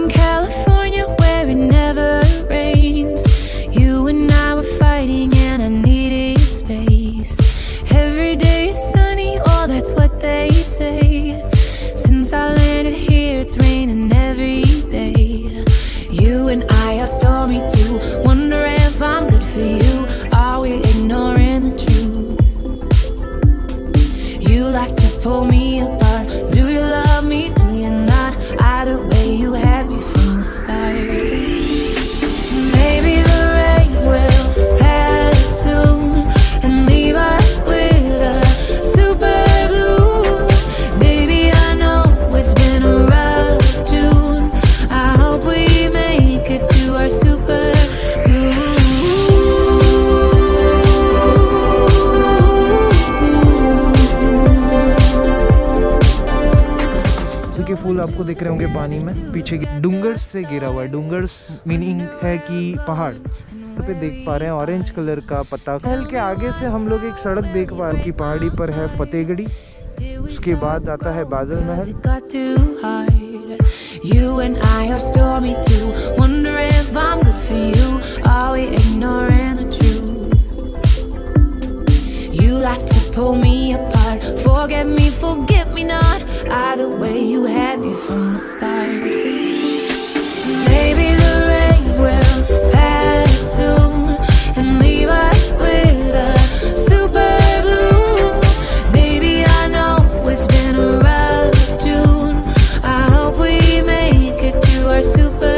in California where it never rains. You and I were fighting and I needed space. Every day is sunny, oh that's what they say. Since I landed here it's raining every day. You and I are stormy too, wonder if I'm good for you. Are we ignoring the truth? You like to pull me apart. Do you love me? Do you not? Either way you had me from the start. Maybe the rain will pass soon and leave us with a super blue. Baby, I know it's been a rough June. I hope we make it to our super blue. के फूल आपको दिख रहे होंगे पानी में पीछे डूंगर्स से गिरा हुआ है। डूंगर्स मीनिंग है कि पहाड़ पे देख पा रहे हैं ऑरेंज कलर का पत्ता। महल के आगे से हम लोग एक सड़क देख पा रहे हैं कि पहाड़ी पर है फतेहगढ़ी, उसके बाद आता है बादल महल। You and I are stormy too, wonder if I'm good for you. Are we ignoring the truth? You like to pull me apart, forget me, forget me not. Either way you had me from the start. Maybe the rain will pass soon and leave us with a super blue. Baby, I know it's been a rough June. I hope we make it to our super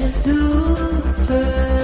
super